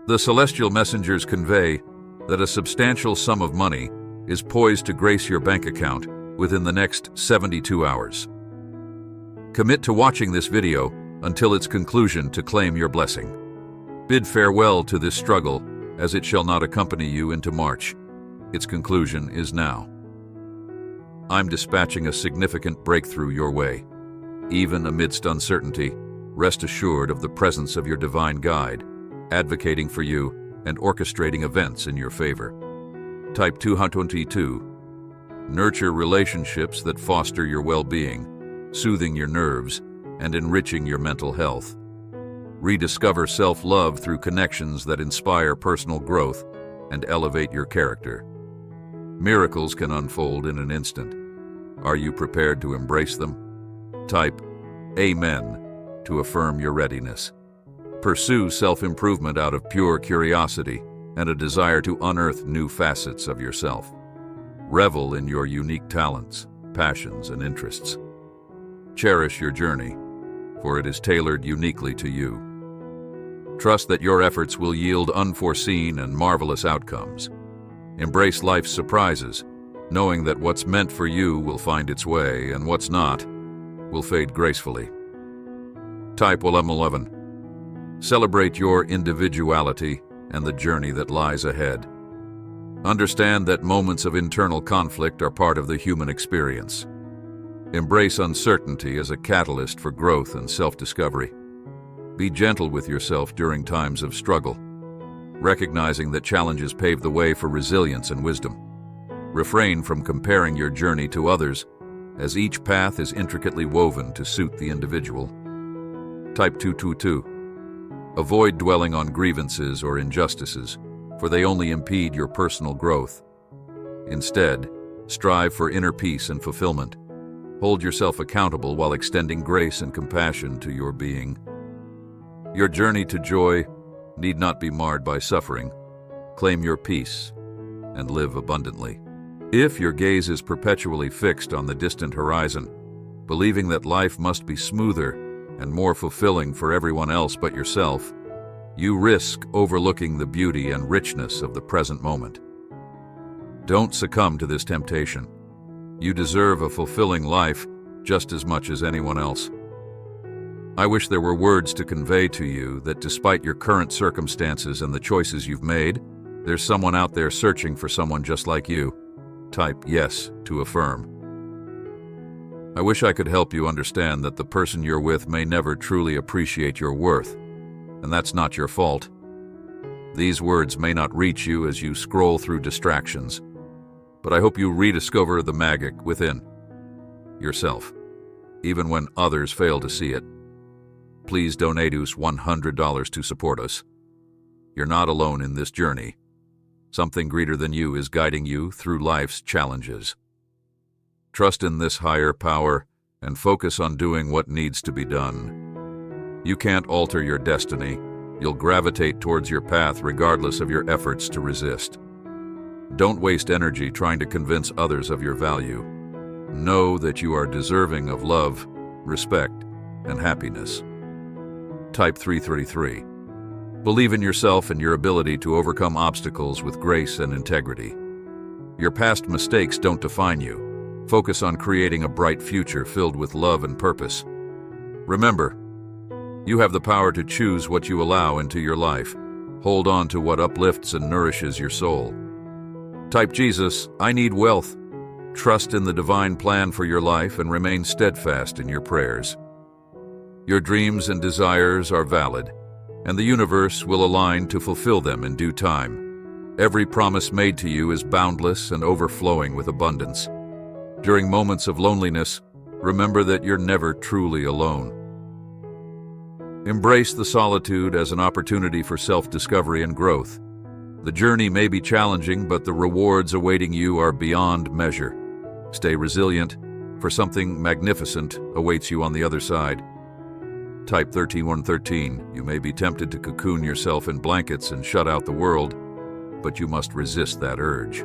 The celestial messengers convey that a substantial sum of money is poised to grace your bank account within the next 72 hours. Commit to watching this video until its conclusion to claim your blessing. Bid farewell to this struggle, as it shall not accompany you into March. Its conclusion is now. I'm dispatching a significant breakthrough your way. Even amidst uncertainty, rest assured of the presence of your divine guide, advocating for you and orchestrating events in your favor. Type 222. Nurture relationships that foster your well-being, soothing your nerves, and enriching your mental health. Rediscover self-love through connections that inspire personal growth and elevate your character. Miracles can unfold in an instant. Are you prepared to embrace them? Type Amen to affirm your readiness. Pursue self-improvement out of pure curiosity and a desire to unearth new facets of yourself. Revel in your unique talents, passions, and interests. Cherish your journey, for it is tailored uniquely to you. Trust that your efforts will yield unforeseen and marvelous outcomes. Embrace life's surprises, knowing that what's meant for you will find its way and what's not will fade gracefully. Type 11. Celebrate your individuality and the journey that lies ahead. Understand that moments of internal conflict are part of the human experience. Embrace uncertainty as a catalyst for growth and self-discovery. Be gentle with yourself during times of struggle, recognizing that challenges pave the way for resilience and wisdom. Refrain from comparing your journey to others, as each path is intricately woven to suit the individual. Type 222. Avoid dwelling on grievances or injustices, for they only impede your personal growth. Instead, strive for inner peace and fulfillment. Hold yourself accountable while extending grace and compassion to your being. Your journey to joy need not be marred by suffering. Claim your peace and live abundantly. If your gaze is perpetually fixed on the distant horizon, believing that life must be smoother and more fulfilling for everyone else but yourself, you risk overlooking the beauty and richness of the present moment. Don't succumb to this temptation. You deserve a fulfilling life just as much as anyone else. I wish there were words to convey to you that despite your current circumstances and the choices you've made, there's someone out there searching for someone just like you. Type yes to affirm. I wish I could help you understand that the person you're with may never truly appreciate your worth, and that's not your fault. These words may not reach you as you scroll through distractions, but I hope you rediscover the magic within yourself, even when others fail to see it. Please donate us $100 to support us. You're not alone in this journey. Something greater than you is guiding you through life's challenges. Trust in this higher power and focus on doing what needs to be done. You can't alter your destiny. You'll gravitate towards your path regardless of your efforts to resist. Don't waste energy trying to convince others of your value. Know that you are deserving of love, respect, and happiness. Type 333. Believe in yourself and your ability to overcome obstacles with grace and integrity. Your past mistakes don't define you. Focus on creating a bright future filled with love and purpose. Remember, you have the power to choose what you allow into your life. Hold on to what uplifts and nourishes your soul. Type Jesus, I need wealth. Trust in the divine plan for your life and remain steadfast in your prayers. Your dreams and desires are valid, and the universe will align to fulfill them in due time. Every promise made to you is boundless and overflowing with abundance. During moments of loneliness, remember that you're never truly alone. Embrace the solitude as an opportunity for self-discovery and growth. The journey may be challenging, but the rewards awaiting you are beyond measure. Stay resilient, for something magnificent awaits you on the other side. Type 13113. You may be tempted to cocoon yourself in blankets and shut out the world, but you must resist that urge.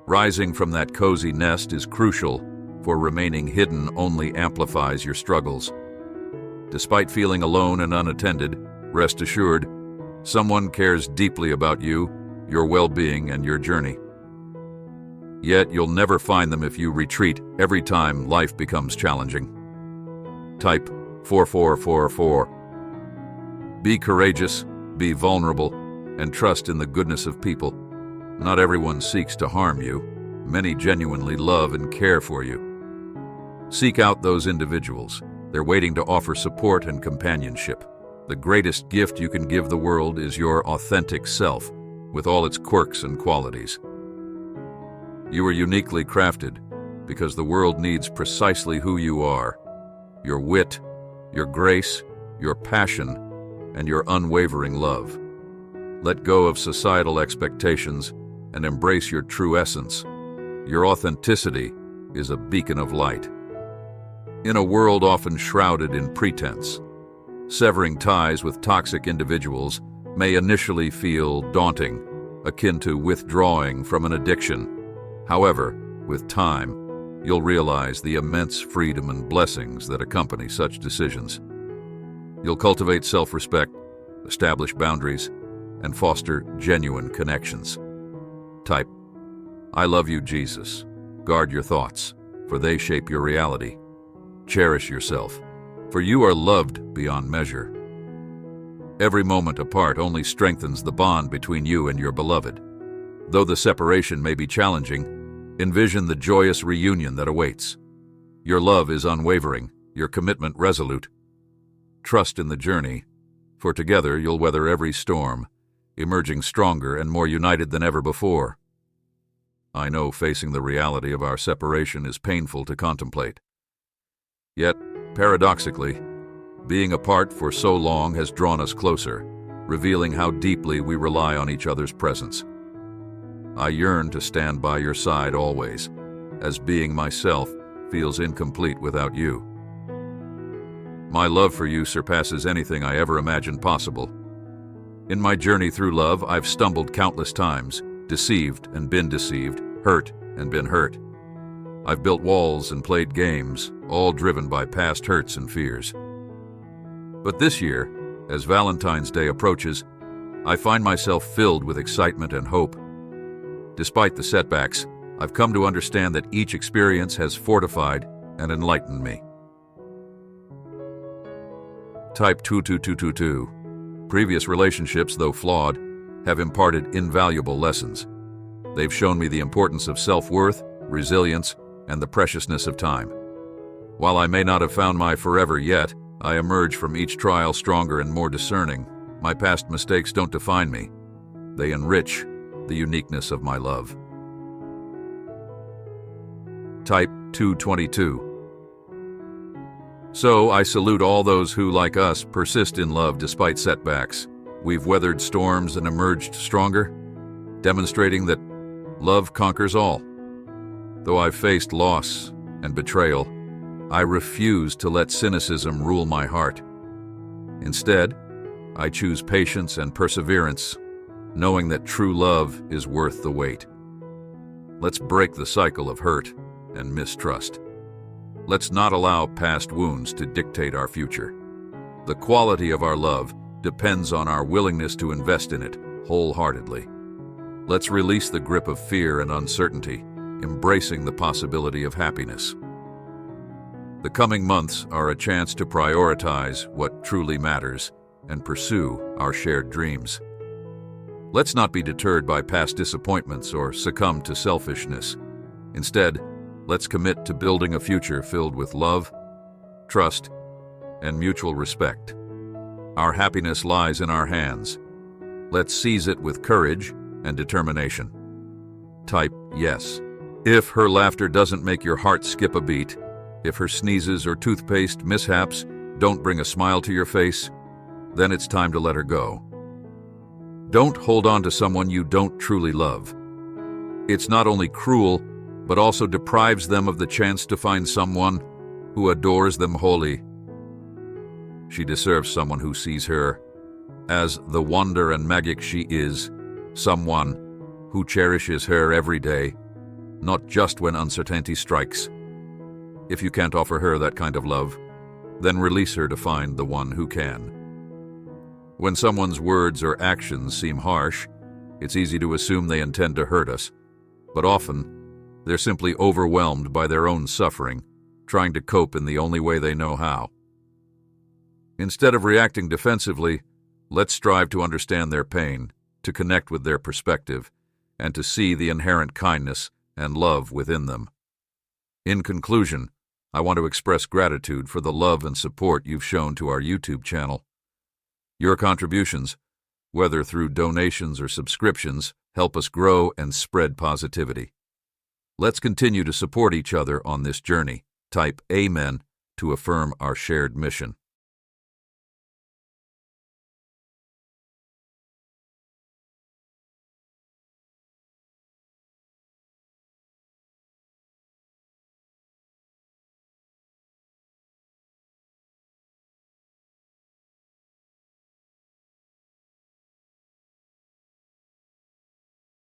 Rising from that cozy nest is crucial, for remaining hidden only amplifies your struggles. Despite feeling alone and unattended, rest assured, Someone cares deeply about you, your well-being, and your journey. Yet you'll never find them if you retreat every time life becomes challenging. Type 4444. Be courageous, be vulnerable, and trust in the goodness of people. Not everyone seeks to harm you. Many genuinely love and care for you. Seek out those individuals. They're waiting to offer support and companionship. The greatest gift you can give the world is your authentic self, with all its quirks and qualities. You are uniquely crafted because the world needs precisely who you are. Your wit, your grace, your passion, and your unwavering love. Let go of societal expectations and embrace your true essence. Your authenticity is a beacon of light. In a world often shrouded in pretense, severing ties with toxic individuals may initially feel daunting, akin to withdrawing from an addiction. However, with time, you'll realize the immense freedom and blessings that accompany such decisions. You'll cultivate self-respect, establish boundaries, and foster genuine connections. Type, I love you, Jesus. Guard your thoughts, for they shape your reality. Cherish yourself, for you are loved beyond measure. Every moment apart only strengthens the bond between you and your beloved. Though the separation may be challenging, envision the joyous reunion that awaits. Your love is unwavering, your commitment resolute. Trust in the journey, for together you'll weather every storm, emerging stronger and more united than ever before. I know facing the reality of our separation is painful to contemplate. Yet, paradoxically, being apart for so long has drawn us closer, revealing how deeply we rely on each other's presence. I yearn to stand by your side always, as being myself feels incomplete without you. My love for you surpasses anything I ever imagined possible. In my journey through love, I've stumbled countless times, deceived and been deceived, hurt and been hurt. I've built walls and played games, all driven by past hurts and fears. But this year, as Valentine's Day approaches, I find myself filled with excitement and hope. Despite the setbacks, I've come to understand that each experience has fortified and enlightened me. Type 22222. Previous relationships, though flawed, have imparted invaluable lessons. They've shown me the importance of self-worth, resilience, and the preciousness of time. While I may not have found my forever yet, I emerge from each trial stronger and more discerning. My past mistakes don't define me. They enrich the uniqueness of my love. Type 222. So I salute all those who, like us, persist in love despite setbacks. We've weathered storms and emerged stronger, demonstrating that love conquers all. Though I've faced loss and betrayal, I refuse to let cynicism rule my heart. Instead, I choose patience and perseverance, knowing that true love is worth the wait. Let's break the cycle of hurt and mistrust. Let's not allow past wounds to dictate our future. The quality of our love depends on our willingness to invest in it wholeheartedly. Let's release the grip of fear and uncertainty, embracing the possibility of happiness. The coming months are a chance to prioritize what truly matters and pursue our shared dreams. Let's not be deterred by past disappointments or succumb to selfishness. Instead, let's commit to building a future filled with love, trust, and mutual respect. Our happiness lies in our hands. Let's seize it with courage and determination. Type yes. If her laughter doesn't make your heart skip a beat, if her sneezes or toothpaste mishaps don't bring a smile to your face, then it's time to let her go. Don't hold on to someone you don't truly love. It's not only cruel, but also deprives them of the chance to find someone who adores them wholly. She deserves someone who sees her as the wonder and magic she is, someone who cherishes her every day, not just when uncertainty strikes. If you can't offer her that kind of love, then release her to find the one who can. When someone's words or actions seem harsh, it's easy to assume they intend to hurt us, but often they're simply overwhelmed by their own suffering, trying to cope in the only way they know how. Instead of reacting defensively, let's strive to understand their pain, to connect with their perspective, and to see the inherent kindness and love within them. In conclusion, I want to express gratitude for the love and support you've shown to our YouTube channel. Your contributions, whether through donations or subscriptions, help us grow and spread positivity. Let's continue to support each other on this journey. Type Amen to affirm our shared mission.